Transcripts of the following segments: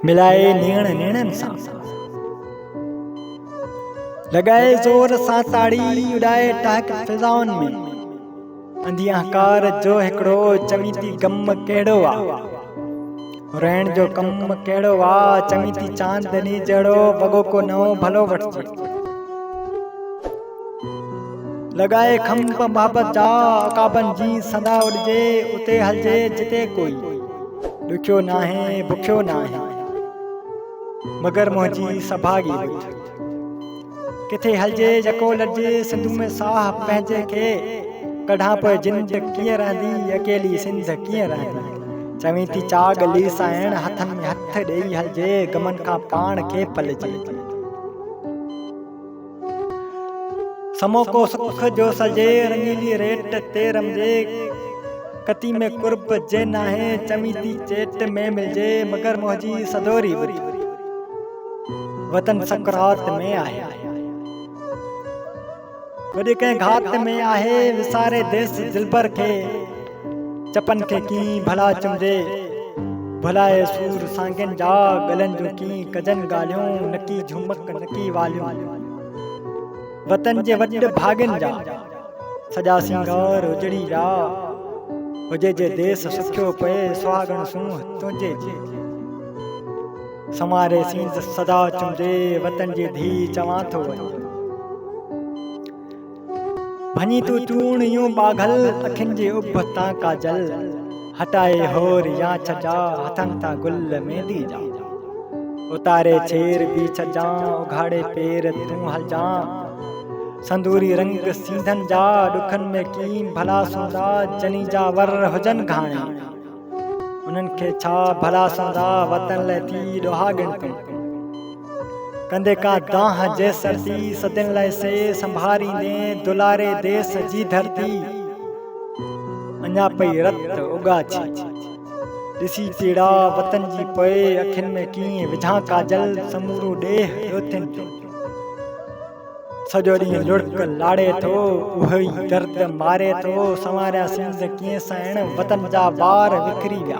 मिलाए नीण नीणन सां लगाए जोर सां ताड़ी उड़ाए टहक फिजाउनि में अंधियाकार जो हिकिड़ो चवी थी गम कहिड़ो आ रहण जो कम कहिड़ो आ चवी थी चांदनी जहिड़ो वॻो को नओं भलो वठिजे लगाए खंभ बाबत जा अकाबनि जी सदा उॾिजे उते हलजे जिते कोई ॾुखियो नाहे बुखियो नाहे मगर मुंहिंजी सभागी किथे हलजे यको लॾजे सिंधु में साह पंहिंजे खे कढां पोइ जिंद कीअं रहंदी अकेली सिंध कीअं रहंदी चवी थी चाग लीसाइण हथनि में हथ ॾेई हलजे गमन खां पाण खे पलजे समोको सुख जो सजे रंगीली रेट ते रमजे कती में कुर्ब जे नाहे चवी थी चेट में मिलजे मगर मुंहिंजी सदोरी वतन सकरात में आहे वॾे कंहिं घात में आहे विसारे देस दिलबर खे चपन खे कीं भला चुमजे भलाए सूर सांगन जा गलन जो कीं कजन ॻाल्हियूं नकी झुमक नकी वालियूं वतन जे वॾ भागन जा सॼा सिंगार उजड़ी जा हुजे जे देस सुखियो पए सुहागण सूंह तुंहिंजे समारे सींद सदा चुमजे वतन जी धी चवां थो भनी तू चूण यूं बाघल अखिन जे उभ तां काजल हटाए होर या छजा हथन तां गुल मेंदी जा उतारे छेर बि छजा उघाड़े पेर तूं हलजा संदूरी रंग सींधन जा ॾुखन में कीं भला सूंदा जनी जा वर हुजन घाणे उन्हनि खे छा भला सूंदा वतन लाइ थी ॾोहागन तूं कंदे का दाह जे सर्दी सदन लाइ से संभारींदे दुलारे देस जी धरती अञा पई रत उगाची ॾिसी पीड़ा वतन जी पोइ अखियुनि में कीअं विझां काजल समूरो ॾेह ॾोथिन सॼो ॾींहुं लुड़क लाड़े थो उहो ई दर्द मारे थो संवारिया सिंध कीअं साइण वतन जा ॿार विकिरी विया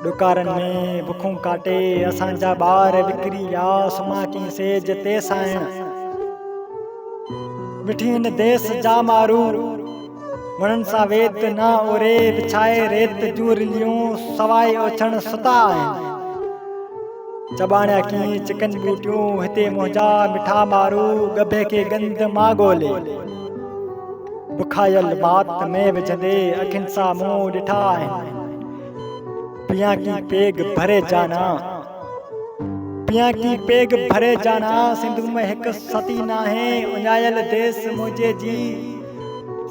ॾुकारनि में बुखूं काटे असांजा ॿार विकिरी विया सुमा कीअं सेज ते साइण मिठियुनि देस जा मारू वणनि सां वेत न ओरे विछाए रेत जूं रिलियूं सवाइ ओछण सुता आहिनि चबाणिया कीअं चिकन बूटियूं हिते मुंहिंजा मिठा मारू गभे खे गंद मां ॻोल्हे बुखायल बात में विझंदे अखियुनि सां मुंहुं ॾिठा आहिनि पिया की पेग भरे जाना पिया की पेग भरे जाना सिंधु में हिकु सती नाहे उञायल देस मुंहिंजे जी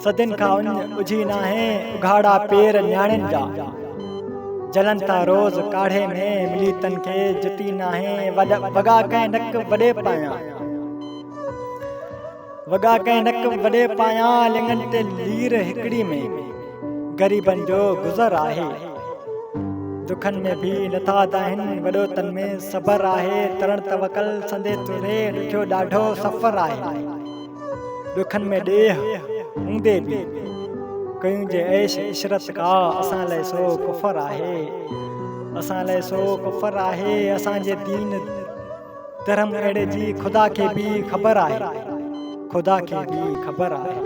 सदिन खां उझी नाहे उघाड़ा पेर न्याणियुनि जा जलन था रोज़ काढ़े में मिली तन खे जुती नाहे वॻा कंहिं नक वॾे पायां वॻा कंहिं नक वॾे पायां लिंगनि ते लीर हिकिड़ी में ग़रीबनि जो गुज़र आहे दुखन में भी नथा दाहिन वॾो तन में सबर आहे तरण तवकल संदे तुरे ॾुखियो ॾाढो सफ़र आहे दुखन में ॾेह हूंदे बि कयूं जे ऐश इशरत का असां लाइ सो कुफर आहे असां लाइ सो कुफर आहे असांजे दीन धर्म अहिड़े जी ख़ुदा खे बि ख़बर आहे ख़ुदा खे बि ख़बर आहे